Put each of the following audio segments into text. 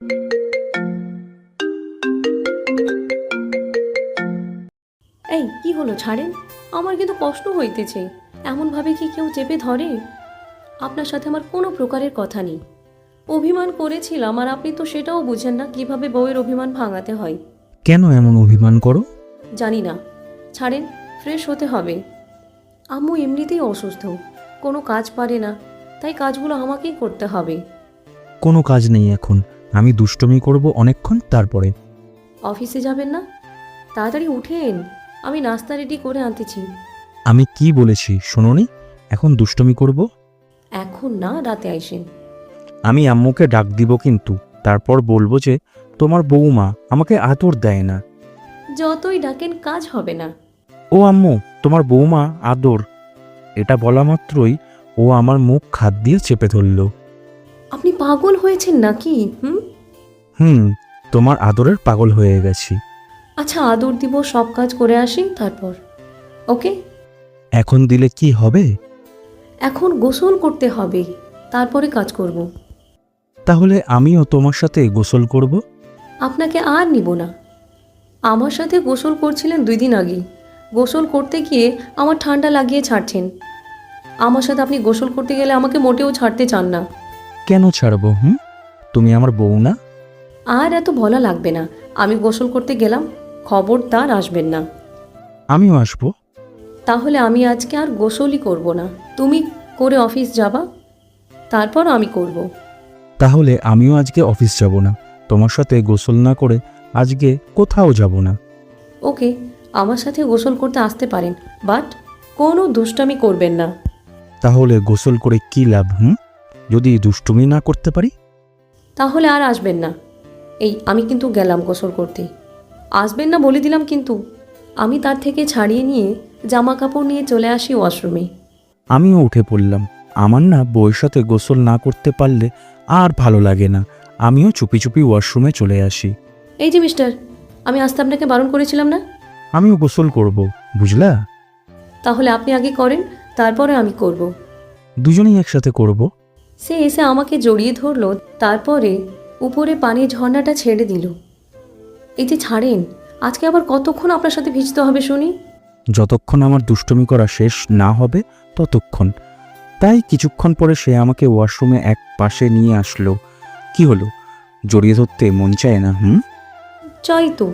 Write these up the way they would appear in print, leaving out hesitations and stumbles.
এই কি হলো, ছাড়েন। আমার কিন্তু কষ্ট হইতেছে। এমনভাবে কি কেউ চেপে ধরে? আপনার সাথে আমার কোনো প্রকারের কথা নেই। অভিমান করেছিলাম, আর আপনি তো সেটাও বুঝেন না কিভাবে বউয়ের অভিমান ভাঙাতে হয়। কেন এমন অভিমান করো? জানি না, ছাড়েন। ফ্রেশ হতে হবে। আম্মু এমনিতেই অসুস্থ, কোনো কাজ পারে না, তাই কাজগুলো আমাকেই করতে হবে। কোনো কাজ নেই এখন, আমি দুষ্টুমি করব অনেকক্ষণ, তারপরে। অফিসে যাবেন না? তাড়াতাড়ি উঠেন, আমি নাস্তা রেডি করে আনতেছি। আমি কি বলেছি শোনোনি? এখন দুষ্টুমি করব? এখন না, রাতে আইসেন। আমি আম্মুকে ডাক দিব, কিন্তু তারপর বলবো যে তোমার বৌমা আমাকে আদর দেয় না। যতই ডাকেন কাজ হবে না। ও আম্মু, তোমার বৌমা আদর, এটা বলা মাত্রই ও আমার মুখ হাত দিয়ে চেপে ধরল। আপনি পাগল হয়েছেন নাকি? তোমার আদরের পাগল হয়ে গেছি। আচ্ছা, আদর দিব, সব কাজ করে আসি তারপর। ওকে? এখন দিলে কি হবে? এখন গোসল করতে হবে, তারপরে কাজ করব। তাহলে আমিও তোমার সাথে গোসল করব। আপনাকে আর নিব না। আমার সাথে গোসল করছিলেন 2 দিন আগে। গোসল করতে গিয়ে আমার ঠান্ডা লাগিয়ে ছাড়ছেন। আমার সাথে আপনি গোসল করতে গেলে আমাকে মোটেও ছাড়তে চান না। কেন ছাড়বো? তুমি আমার বউ না? আর এত বলা লাগবে না। আমি গোসল করতে গেলাম, খবরদার আসবেন না। আমিও আসবো। তাহলে আমি আজকে আর গোসলই করব না। তুমি করে অফিস যাবা, তারপর আমি করব। তাহলে আমিও আজকে অফিস যাব না, তোমার সাথে গোসল না করে আজকে কোথাও যাব না। ওকে, আমার সাথে গোসল করতে আসতে পারেন, বাট কোনো দুষ্টামি করবেন না। তাহলে গোসল করে কি লাভ? যদি দুষ্টুমি না করতে পারি? তাহলে আর আসবেন না। এই আমি কিন্তু গেলাম গোসল করতে, আসবেন না বলে দিলাম কিন্তু। আমি তার থেকে ছাড়িয়ে নিয়ে জামা কাপড় নিয়ে চলে আসি ওয়াশরুমে। আমিও উঠে পড়লাম। আমার না বউয়ের সাথে গোসল না করতে পারলে আর ভালো লাগে না। আমিও চুপি চুপি ওয়াশরুমে চলে আসি। এই যে মিস্টার, আমি আসতে আপনাকে বারণ করেছিলাম না? আমিও গোসল করব, বুঝলা? তাহলে আপনি আগে করেন, তারপরে আমি করব। দুজনেই একসাথে করব। সে এসে আমাকে জড়িয়ে ধরলো, তারপরে উপরে পানির ঝর্ণাটা ছেড়ে দিল। এই যে ছাড়েন, আজকে আবার কতক্ষণ আপনার সাথে ভিজতে হবে শুনি? যতক্ষণ আমার দুষ্টুমি করা শেষ না হবে ততক্ষণ। তাই কিছুক্ষণ পরে সে আমাকে ওয়াশরুমে এক পাশে নিয়ে আসলো। কি হলো, জড়িয়ে ধরতে মন চায় না? চাই তো,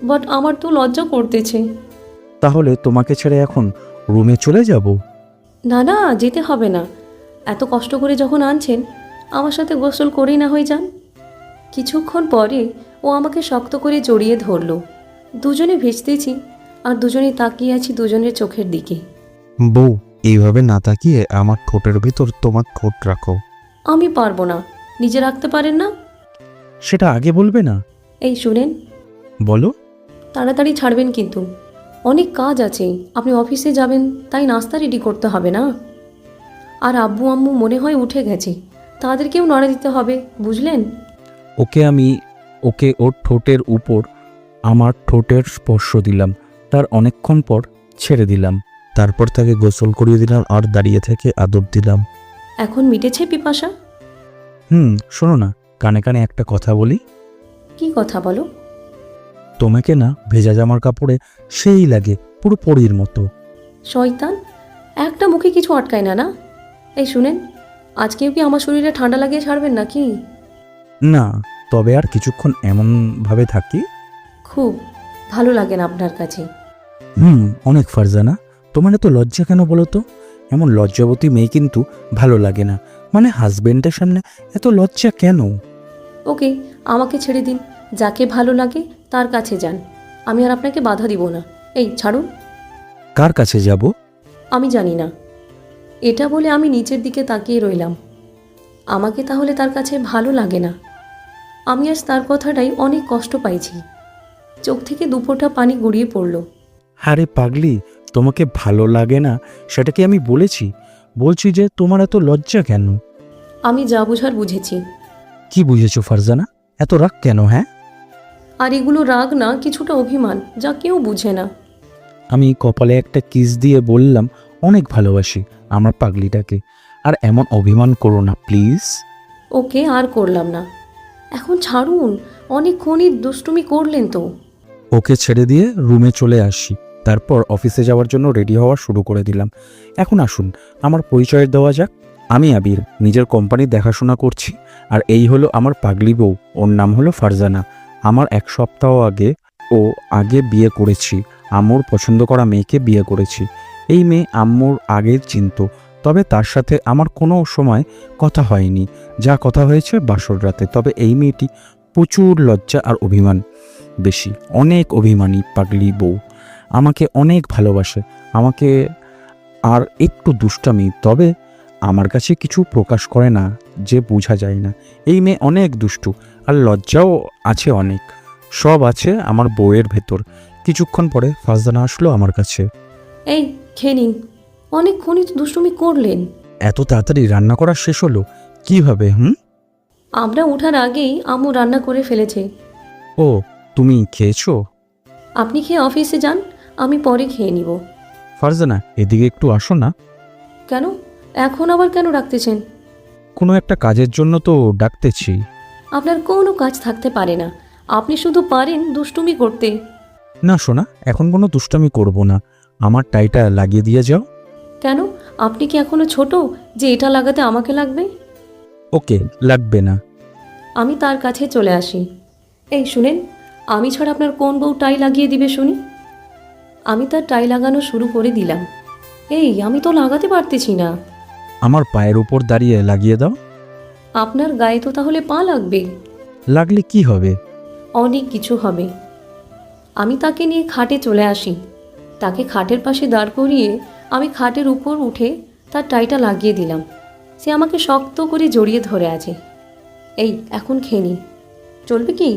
বাট আমার তো লজ্জা করতেছে। তাহলে তোমাকে ছেড়ে এখন রুমে চলে যাব? না না, যেতে হবে না। এত কষ্ট করে যখন আনছেন, আমার সাথে গোসল করেই না হয়ে যান। কিছুক্ষণ পরে ও আমাকে শক্ত করে জড়িয়ে ধরলো। দুজনে ভিজতেছি, আর দুজনেই তাকিয়ে আছি দুজনের চোখের দিকে। বউ, এইভাবে না তাকিয়ে আমার ঠোঁটের ভিতর তোমার ঠোঁট রাখো। আমি পারবো না। নিজে রাখতে পারেন না? সেটা আগে বলবে না? এই শুনেন, বলো। তাড়াতাড়ি ছাড়বেন কিন্তু, অনেক কাজ আছে। আপনি অফিসে যাবেন, তাই নাস্তা রেডি করতে হবে না? আর আব্বু আম্মু মনে হয় উঠে গেছে, তাদেরকেও নড়া দিতে হবে, বুঝলেন? ওকে ওর ঠোঁটের উপর আমার ঠোঁটের স্পর্শ দিলাম, তার অনেকক্ষণ পর ছেড়ে দিলাম, তারপর তাকে গোসল করিয়ে দিলাম আর দাঁড়িয়ে থেকে আদর দিলাম। এখন মিটেছে পিপাসা? শোনো না, কানে কানে একটা কথা বলি। কি কথা বলো? তোমাকে না ভেজা জামার কাপড়ে সেই লাগে, পুরো পরীর মতো। শয়তান, একটা মুখে কিছু আটকায় না না? এই শুনেন, আজকেও কি আমার শরীরে ঠান্ডা লাগিয়ে ছাড়বেন নাকি? না, তবে আর কিছুক্ষণ এমনভাবে থাকি। খুব ভালো লাগে না আপনার কাছে? অনেক ফারজানা, তোমার এত লজ্জা কেন বলো তো? এমন লজ্জাবতী মেয়ে কিন্তু ভালো লাগে না। মানে হাজবেন্ডের সামনে এত লজ্জা কেন? ওকে, আমাকে ছেড়ে দিন, যাকে ভালো লাগে তার কাছে যান। আমি আর আপনাকে বাধা দিব না। এই ছাড়ুন। কার কাছে যাব? আমি জানি না। এটা বলে আমি নিচের দিকে তাকিয়ে রইলাম। আমাকে তাহলে তার কাছে ভালো লাগে না? আমি আজ তার কথাটাই অনেক কষ্ট পাইছি। চোখ থেকে দুপোঁটা পানি গড়িয়ে পড়ল। আরে পাগলি, তোমাকে ভালো লাগে না সেটা কি আমি বলেছি? বলছি যে তোমার এত লজ্জা কেন। আমি যা বুঝার বুঝেছি। কি বুঝেছো ফারজানা? এত রাগ কেন? আর এগুলো রাগ না, কিছুটা অভিমান, যা কেউ বুঝে না। আমি কপালে একটা কিস দিয়ে বললাম, অনেক ভালোবাসি আমার পাগলিটাকে, আর এমন অভিমান করো না প্লিজ। ওকে, আর করলাম না। এখন ছাড়ুন, অনেকক্ষণই দুষ্টুমি করলেন তো। ওকে ছেড়ে দিয়ে রুমে চলে আসি, তারপর অফিসে যাওয়ার জন্য রেডি হওয়া শুরু করে দিলাম। এখন আসুন আমার পরিচয় দেওয়া যাক। আমি আবির, নিজের কোম্পানির দেখাশোনা করছি। আর এই হলো আমার পাগলি বউ, ওর নাম হলো ফারজানা। আমার 1 সপ্তাহ আগে বিয়ে করেছি। আম্মুর পছন্দ করা মেয়েকে বিয়ে করেছি। এই মেয়ে আম্মুর আগের চিনতো, তবে তার সাথে আমার কোনো সময় কথা হয়নি। যা কথা হয়েছে বাসর রাতে। তবে এই মেয়েটি প্রচুর লজ্জা আর অভিমান বেশি, অনেক অভিমানী পাগলি বউ। আমাকে অনেক ভালোবাসে, আমাকে আর একটু দুষ্টামি, তবে আমার কাছে কিছু প্রকাশ করে না, যে বোঝা যায় না। এই মেয়ে অনেক দুষ্টু আর লজ্জাও আছে অনেক, সব আছে আমার বউয়ের ভেতর। কিছুক্ষণ পরে ফারজানা আসলো আমার কাছে। এই খেয়ে নিন, অনেকক্ষণই তো দুষ্টুমি করলেন। এত তাড়াতাড়ি রান্না করা শেষ হলো কিভাবে? আমরা ওঠার আগেই আম্মু রান্না করে ফেলেছে। ও, তুমি খেয়েছো? আপনি খেয়ে অফিসে যান, আমি পরে খেয়ে নিব। ফারজানা, এদিকে একটু আসো না। কেন? এখন আবার কেন ডাকতেছেন? কোনো একটা কাজের জন্য তো ডাকতেছি। আপনার কোনো কাজ থাকতে পারে না, আপনি শুধু পারেন দুষ্টুমি করতে। না শোনা, এখন কোনো দুষ্টামি করব না। আমার টাইটা লাগিয়ে দিয়ে যাও। কেন? আপনি কি এখনো ছোট যে এটা লাগাতে আমাকে লাগবে? ওকে, লাগবে না। আমি তার কাছে চলে আসি। এই শুনেন, আমি ছাড়া আপনার কোন বউ টাই লাগিয়ে দিবে শুনি? আমি তার টাই লাগানো শুরু করে দিলাম। এই আমি তো লাগাতে পারতেছি না। আমার পায়ের উপর দাঁড়িয়ে লাগিয়ে দাও। আপনার গায়ে তো তাহলে পা লাগবে। লাগলে কি হবে? অনেক কিছু হবে। আমি তাকে নিয়ে খাটে চলে আসি। তাকে খাটের পাশে দাঁড় করিয়ে আমি খাটের উপর উঠে তার টাইটা লাগিয়ে দিলাম। সে আমাকে শক্ত করে জড়িয়ে ধরে আছে। এই এখন খেয়ে নি, চলবে কি?